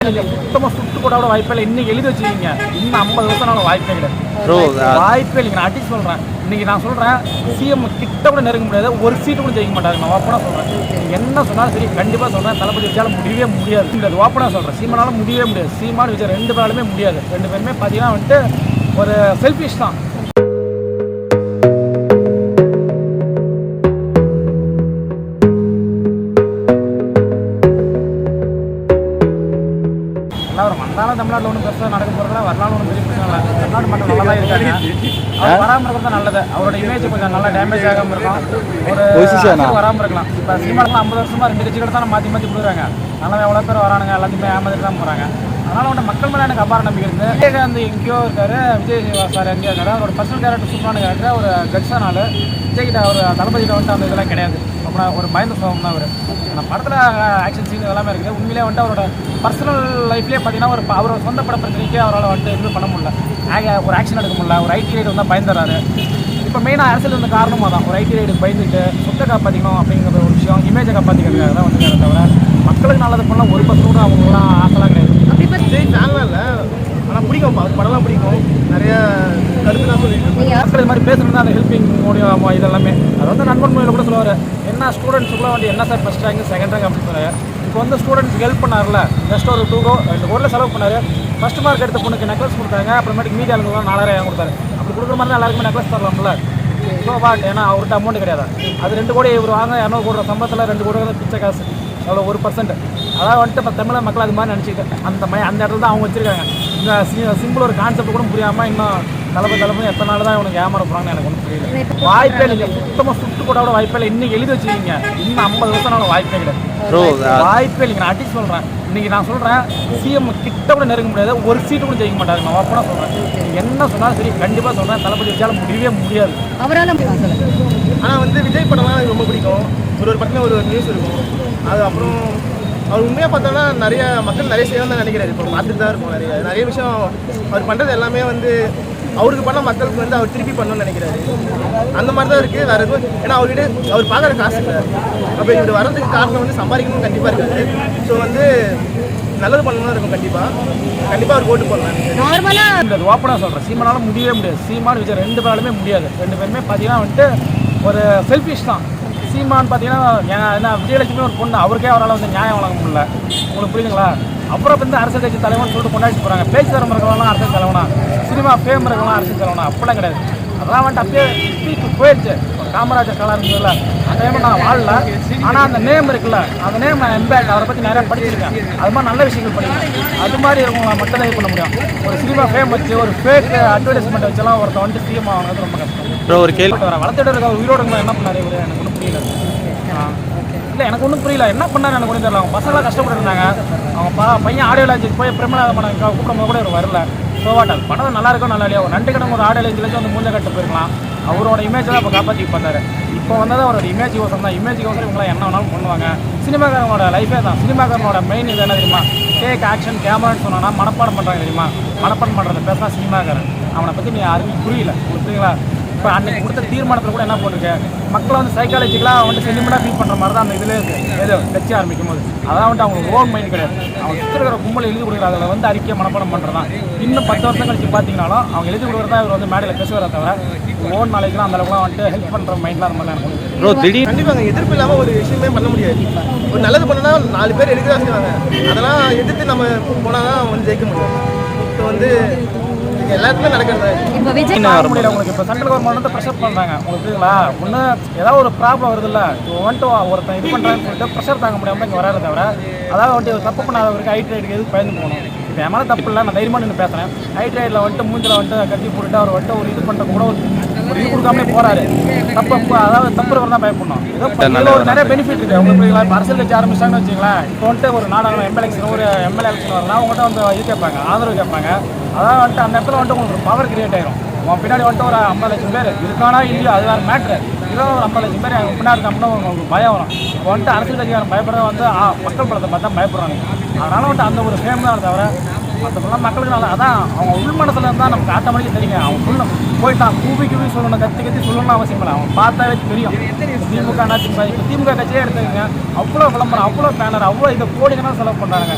சுத்தமாக சுட்டு கூட வாய்ப்பே இல்லை. இன்னைக்கு எழுதி வச்சுக்கிங்க, இன்னும் 50 வருஷம் வாய்ப்பே கிடையாது. வாய்ப்பே இல்லைங்க. நான் அடிச்சு சொல்கிறேன். இன்னைக்கு நான் சொல்கிறேன், சிஎம் கிட்ட கூட நெருங்க முடியாது, ஒரு சீட்டு கூட ஜெயிக்க மாட்டாங்க. நான் ஓப்பனாக சொல்கிறேன். என்ன சொன்னாலும் சரி, கண்டிப்பாக சொல்கிறேன், தளபதி வச்சாலும் முடியவே முடியாது. ஓப்பனாக சொல்கிறேன், சீமானாலும் முடியவே முடியாது. சீமானு விஜய் 2 பேராலுமே முடியாது. 2 பேருமே பார்த்தீங்கன்னா வந்துட்டு ஒரு செல்ஃபிஷ் தான். வந்தாலும் தமிழ்நாட்டில் ஒன்றும் பெருசாக நடக்க போகிறதுல வரலாறு ஒன்றும் பெரிய பிரச்சனை இல்லை. தமிழ்நாடு மக்கள் நல்லா தான் இருக்காங்க. அவர் வராமல் இருக்கிறது தான் நல்லது. அவரோட இமேஜ் கொஞ்சம் நல்லா டேமேஜ் ஆகாமல் இருக்கும். ஒரு வராமல் இருக்கலாம். இப்போ சினிமாக்கெலாம் 50 வருஷமாக 2 கட்சிகள் தான் மாற்றி கொடுக்குறாங்க. அதனால் எவ்வளோ பேர் வரானுங்க, எல்லாத்தையுமே ஏமாதிரி தான் போகிறாங்க. அதனால் வந்து மக்கள் மேலே எனக்கு அபார நம்பிக்கை இருக்குது. விஜயகாந்த் எங்கேயோ இருக்காரு, விஜய் சார் எங்கேயோ இருக்காரு. அவரோட பர்சனல் கேரக்டர் சூப்பரான கேரக்டர். ஒரு கட்சானால விஜய்கிட்ட அவர் தளபதிகிட்ட வந்துட்டு அந்த இதெல்லாம் கிடையாது. அப்புறம் ஒரு பயந்த சோகம் தான் அவர். அந்த படத்தில் ஆக்ஷன் சீன் எல்லாமே இருக்குது. உண்மையிலே வந்துட்டு அவரோட பர்சனல் லைஃப்லேயே பார்த்தீங்கன்னா ஒரு அவரோட சொந்த பட பிரச்சனைக்கே அவரால் வந்துட்டு எதுவுமே பண்ண முடியல. ஒரு ஆக்ஷன் எடுக்க முடியல. ஒரு ஐடி ரைடு வந்தால் பயந்துறாரு. இப்போ மெயினாக அரசியல் இருந்த காரணமாக தான் ஒரு ஐடி ரைடு பயந்துட்டு சொத்தை காப்பாற்றிக்கணும் அப்படிங்கிற ஒரு விஷயம், இமேஜை காப்பாற்றிக்கிறதுக்காக தான் வந்துருக்காரு. தவிர மக்களுக்கு நல்லது பண்ணால் 1% கூட அவங்களாம் ஆசைலாம் கிடையாது. விஜய் ஃபேன்லாம் இல்லை, ஆனால் பிடிக்கும். படம்லாம் பிடிக்கும். நிறைய கருத்துலாம் சொல்லிட்டு இது மாதிரி பேசுறது அந்த ஹெல்பிங் முடியும். இதெல்லாமே அது வந்து நண்பன் மொழியில் கூட சொல்லுவார். என்ன ஸ்டூடெண்ட்ஸுக்குலாம் வந்து என்ன sir first rank second rank அப்படின்னு சொல்லுவார். இப்போ வந்து ஸ்டூடெண்ட்ஸ்க்கு ஹெல்ப் பண்ணார்ல, ஜஸ்ட் ஒரு 2 கோடியில் செலவு பண்ணார். ஃபஸ்ட் மார்க் எடுத்த பொண்ணுக்கு நெக்லஸ் கொடுத்தாங்க. அப்புறமேட்டுக்கு மீதி ஆளுங்கலாம் 4000 கொடுத்தாரு. அப்படி கொடுக்குற மாதிரி தான் எல்லாருக்குமே நெக்லஸ் தரலாம்ல. ஸோ வாட், ஏன்னா அவர்கிட்ட அமௌண்ட் கிடையாது. அது 2 கோடி இவர் வாங்க 200 கோடி சம்பளத்தில் 2 கோடி வந்து பிச்சை காசு. அவ்வளோ 1%. அதாவது வந்துட்டு இப்போ தமிழக மக்கள் அது மாதிரி நினச்சிக்கிட்டு அந்த இடத்துல தான் அவங்க வச்சுருக்காங்க. இந்த சிம்பிள் ஒரு கான்செப்ட் கூட புரியாமல் இன்னும் தளபதி எத்தனை நாள் தான் இவனுக்கு ஏமாற போகிறாங்கன்னு எனக்கு ஒன்றும் புரியல. வாய்ப்பே இல்லை. சுத்தமாக சுட்டு கூட வாய்ப்பே இல்லை. இன்னைக்கு எழுதி வச்சுக்கிங்க, இன்னும் 50 வருஷம் வாய்ப்பே கிடையாது. வாய்ப்பே இல்லைங்க. நான் அடிச்சு சொல்கிறேன். இன்னைக்கு நான் சொல்கிறேன், சிஎம் கிட்ட கூட நெருங்க முடியாது, ஒரு சீட்டு கூட ஜெயிக்க மாட்டாங்க. நான் ஓப்பனாக சொல்கிறேன். என்ன சொன்னாலும் சரி, கண்டிப்பாக சொல்கிறேன், தளபதி வச்சாலும் முடியவே முடியாது. அவரால் ஆனால் வந்து விஜய் படம்லாம் எனக்கு ரொம்ப பிடிக்கும். ஒரு படத்தில் ஒரு நியூஸ் இருக்கும். அது அப்புறம் அவர் உண்மையாக பார்த்தோன்னா நிறைய மக்கள் நிறைய செய்யணும் தான் நினைக்கிறாரு. இப்போ பார்த்துட்டு தான் இருக்கும். நிறைய விஷயம் அவர் பண்ணுறது எல்லாமே வந்து அவருக்கு பண்ண மக்களுக்கு வந்து அவர் திருப்பி பண்ணணும்னு நினைக்கிறாரு. அந்த மாதிரி தான் இருக்குது. வேறு எதுவும் ஏன்னா அவர்கிட்ட அவர் பார்க்குற காசு இல்லை. அப்போ இவர் வரதுக்கு காரணம் வந்து சம்பாதிக்கணும்னு கண்டிப்பாக இருக்காது. ஸோ வந்து நல்லது பண்ணணும் இருக்கும். கண்டிப்பாக அவர் ஓட்டு போடலாம். இந்த ஓப்பனாக சொல்கிறேன், சீமானாலும் முடியவே முடியாது. சீமானு விஜய் 2 பேராலுமே முடியாது. 2 பேருமே பார்த்தீங்கன்னா வந்துட்டு ஒரு செல்ஃபிஷ் தான். சீமான் பார்த்தீங்கன்னா என்ன விஜயலட்சுமி ஒரு பொண்ணு, அவருக்கே அவரால் வந்து நியாயம் வழங்க முடியல. உங்களுக்கு புரியுதுங்களா? அப்புறம் வந்து அரசியல் கட்சி தலைவன் சொல்லிட்டு கொண்டாடிட்டு போகிறாங்க. பேச்சு தரம் இருக்கலாம் அரசியல் தலைவனா, சினிமா ஃபேம் இருக்கலாம் அரசியல் தலைவனா, அப்படிலாம் கிடையாது. அதெல்லாம் வந்துட்டு அப்படியே ஸ்பீக்கு போயிடுச்சு. காமராஜர் காலம் இருந்ததில்ல, அந்த டைம் நான் வாழல. ஆனால் அந்த நேம் இருக்குல்ல, அந்த நேம் நான் எம்பேக் அவரை பற்றி நிறையா படிச்சிருக்கேன். அது மாதிரி நல்ல விஷயங்கள் படிக்கிறேன். அது மாதிரி இருக்கவங்கள மட்டும் தான் இது பண்ண முடியும். ஒரு சினிமா ஃபேம் வச்சு ஒரு ஃபேக் அட்வர்டைஸ்மெண்ட் வச்செல்லாம் ஒருத்தர் வந்துட்டு சிஎம் ஆகுறது ரொம்ப கஷ்டம். ஒரு கேள்வி வளர்த்துட்டு இருக்க உயிரோடு என்ன பண்ணாரு இவர், எனக்கு ஒன்றும் புரியல. இல்லை எனக்கு ஒன்றும் புரியல, என்ன பண்ணாரு எனக்கு ஒன்றும் தெரியல. அவங்க பசங்களாம் கஷ்டப்பட்டு இருந்தாங்க. அவங்க பையன் ஆடியோ லான்ச்சுக்கு போய் பிரேமநாத படம் கூப்பிடும் கூட இவர் வரல. ஸோ வாட், படம் நல்லா இருக்கும் நல்லா இல்லையா, ஒரு 2 கிழமை ஒரு ஆடியோ லான்ச்சில் வந்து மூஞ்ச கட்டு போயிருக்கலாம். அவரோட இமேஜ் தான் இப்போ காப்பாற்றி பார்த்தாரு. இப்போ வந்தது அவரோட இமேஜ் யோசனை தான். இமேஜ் யோசனை இவங்களாம் என்ன வேணாலும் பண்ணுவாங்க. சினிமாக்காரனோட லைஃபே தான். சினிமாக்காரனோட மெயின் இது என்ன தெரியுமா, டேக் ஆக்ஷன் கேமரான்னு சொன்னா மனப்பாடம் பண்ணுறாங்க தெரியுமா. மனப்பாடம் பண்ணுறத பேசினா சினிமாக்காரன். அவனை பற்றி நீ யாருக்கும் புரியல. புரியுதுங்களா? இப்போ அன்றைக்கி கொடுத்த தீர்மானத்தில் கூட என்ன போட்டிருக்கு, மக்களை வந்து சைக்காலஜிக்கலாக வந்துட்டு சென்டிமெண்ட்டாக ஃபீல் பண்ணுற மாதிரி தான் அந்த இதில் இருக்குது. ஏதோ கட்சி ஆரம்பிக்கும் போது அதான் வந்துட்டு அவங்களுக்கு ஓன் மைண்ட் கிடையாது. அவங்க இருக்கிற கும்பல் எழுதி கொடுக்குற அதில் வந்து அறிக்கை மனப்பாடம் பண்ணுறது தான். இன்னும் 10 வருஷம் கழிச்சு பார்த்தீங்கன்னாலும் அவங்க எழுதி கொடுக்குறதா இவர் வந்து மேடையில் பேசுவாரே தவிர ஓன் நாளைக்குலாம் அந்த அளவுக்குலாம் வந்துட்டு ஹெல்ப் பண்ணுற மைண்ட்லாம் ரொம்ப எனக்கு திடீர் கண்டிப்பாக எதிர்ப்பு இல்லாமல் ஒரு விஷயமே பண்ண முடியாது. ஒரு நல்லது பண்ணனா 4 பேர் எடுக்க தான் செய்வாங்க. அதெல்லாம் எதிர்த்து நம்ம போனால் தான் வந்து ஜெயிக்க முடியும். இப்போ வந்து எல்லாத்துக்குமே நடக்கிறது. இப்போ விஜய் முடியல உங்களுக்கு. இப்போ சென்ட்ரல் கவர்மெண்ட் வந்து ப்ரெஷர் பண்ணுறாங்க. உங்களுக்கு புரியுதுங்களா? ஒன்று ஏதாவது ஒரு ப்ராப்ளம் வருது இல்லை, வந்துட்டு ஒருத்தன் இது பண்ணுறான்னு சொல்லிட்டு ப்ரெஷர் தாங்க முடியாமல் இங்கே வராது தவிர, அதாவது வந்துட்டு தப்பு பண்ணாதவருக்கு ஐடி ரைடுக்கு எதுக்கு பயந்து போகணும். இப்போ என் மேலே தப்பு இல்லை, நான் தைரியமாக நின்று பேசுகிறேன். ஐடி ரைடில் வந்துட்டு மூஞ்சில் வந்துட்டு கட்டி போட்டுட்டு அவர் வந்துட்டு ஒரு இது பண்ணுறது கூட ஒரு இது கொடுக்காமலே போகிறாரு. தப்பு அதாவது தப்பு இருக்கிறதா பயப்படணும். ஏதோ ஒரு நிறைய பெனிஃபிட் இருக்குது. உங்களுக்கு புரியுங்களா? இப்போ அரசியல் கட்சி ஆரம்பிச்சாங்கன்னு வச்சுங்களேன். இப்போ வந்துட்டு ஒரு நாடாளுமன்ற எம்எல்ஏ ஒரு எம்எல்ஏ எலெக்ஷன் வரலாம், அவங்கள்ட்ட வந்து இது கேட்பாங்க, ஆதரவு கேட்பாங்க. அதாவது வந்துட்டு அந்த இடத்துல வந்துட்டு உங்களுக்கு ஒரு பவர் கிரியேட் ஆயிரும். உன் பின்னாடி வந்துட்டு ஒரு 50 லட்சம் பேர் இருக்கானா இல்லையோ அது வேறு மேட்ரு. இதோ ஒரு 50 லட்சம் பேர் எங்கள் பின்னாடி இருக்காங்கன்னா உங்களுக்கு பயம் வரும். இப்போ வந்துட்டு அரசியல் கட்சிக்காரன் பயப்படுறத வந்து மக்கள் படத்தை பார்த்தா பயப்படுறாங்க. அதனால் வந்துட்டு அந்த ஒரு ஃபேம் தான் தவிர மற்றபடிலாம் மக்களுக்கு நல்லா அதான் அவங்க உள் மனசில் இருந்தால் நமக்கு ஆட்டோமேட்டிக்காக தெரியுங்க. அவங்க சொல்லணும் போயிட்டான் கூவி சொல்லணும், கத்தி சொல்லணும்னு அவசியம் இல்லை. அவங்க பார்த்தாவே தெரியும். திமுக இப்போ திமுக கட்சியே எடுத்துக்கங்க, அவ்வளோ விளம்பரம், அவ்வளோ பேனர், அவ்வளோ இது கோடிக்கணக்காக செலவு பண்ணுறாங்க.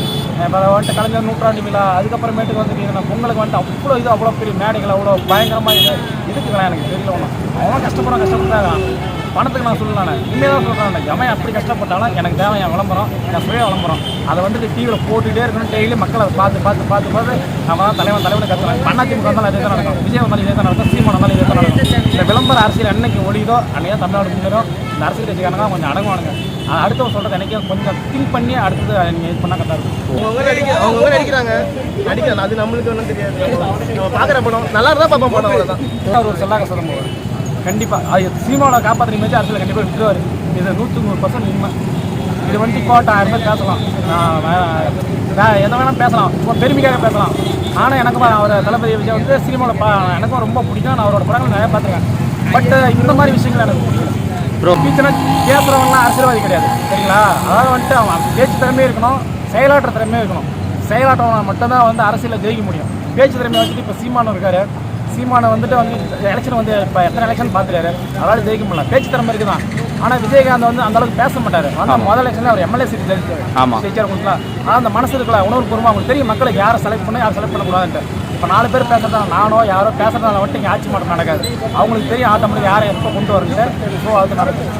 இப்போ வந்துட்டு கலைஞர் நூற்றாண்டு விழா, அதுக்கப்புறமேட்டுக்கு வந்துட்டு பொங்கலுக்கு வந்துட்டு அவ்வளோ இது அவ்வளோ பெரிய மேடைகள் அவ்வளோ பயங்கரமாக இதுக்குங்களா எனக்கு தெரியல ஒன்றும். அவன் கஷ்டப்பட்டாங்க பணத்துக்கு நான் சொல்லலானே உண்மையாக தான் சொல்கிறேன். எவன் அப்படி கஷ்டப்பட்டாலும் எனக்கு தேவை என் விளம்பரம், என் சுய விளம்பரம். அதை வந்துட்டு டிவியில் போட்டுகிட்டே இருக்கணும். டெய்லி மக்களை பார்த்து நம்ம தான் தலைவனை கற்றுக்கலாம். அதிமுக வந்தாலும் அதே தான் நடக்கும், விஜய் வந்தாலும் இதே தான் நடக்கும், சீமான் வந்தாலும் இதே தான் நடக்கும். இந்த விளம்பர அரசியல் என்னைக்கு ஒழியுதோ அன்றைக்கி தமிழ்நாடு முன்னேறும். இந்த அரசியல் கட்சிக்காரங்க கொஞ்சம் அடங்குவானுங்க. அடுத்தவங்க சொல்கிறது எனக்கே கொஞ்சம் திங்க் பண்ணி அடுத்தது நீங்கள் இது பண்ணால் கரெக்டாக இருக்கும். அவங்க நடிக்கிறாங்க அது நம்மளுக்கு ஒன்றும் தெரியாது. நம்ம பார்க்குற படம் நல்லா இருந்தால் பார்ப்போம் படம், அவ்வளோதான். ஒரு செல்லாக சொல்லும் போது கண்டிப்பாக அது சீமாவோட காப்பாற்றுற மாதிரி அரசியல் கண்டிப்பாக விட்டுருவார். இது 100% உண்மை. இது வந்துட்டு இப்போ 1000 பேர் பேசலாம், எதை வேணால் பேசலாம், இப்போ பெருமைக்காக பேசலாம். ஆனால் எனக்கும் அவர் தளபதி விஜய் வந்து சினிமாவோட எனக்கும் ரொம்ப பிடிக்கும். நான் அவரோட படங்கள் நிறையா பார்த்துருக்கேன். பட் இந்த மாதிரி விஷயங்கள் எனக்கு பிடிக்கல. ஸ்பீச்சுனா பேசுகிறவங்களாம் அரசியல்வாதி கிடையாது, சரிங்களா? அதாவது வந்துட்டு அவன் பேச்சு திறமையே இருக்கணும், செயலாற்ற திறமையே இருக்கணும். செயலாற்றவங்க மட்டும்தான் வந்து அரசியலில் ஜெயிக்க முடியும். பேச்சு திறமையை வச்சுட்டு இப்போ சீமானம் இருக்காரு. சீமானை வந்துட்டு எலெக்ஷன் வந்து இப்போ எத்தனை எலெக்ஷன் பார்த்துட்டாரு, அதாவது ஜெயிக்க முடியல. பேச்சு திறமை இருக்குது தான். ஆனால் விஜயகாந்த் வந்து அந்த அளவுக்கு பேச மாட்டார். ஆனால் முதல் எலெக்ஷனில் அவர் எம்எல்ஏ சீட் ஜெயிச்சார் கொடுக்கலாம். ஆனால் அந்த மனசு இருக்கலாம், உணர்வு பூர்வமாக அவங்களுக்கு தெரியும் மக்களுக்கு யாரை செலக்ட் பண்ண யாரை செலக்ட் பண்ணக்கூடாதுன்ட்டு. இப்போ 4 பேர் பேசுறதால நானோ யாரோ பேசுறதால வந்துட்டு இங்கே ஆட்சி மாற்றம் நடக்காது. அவங்களுக்கு தெரியும் ஆட்டோமேட்டிக் யாரை எப்போ கொண்டு வரது. ஸோ அது நடக்கும்.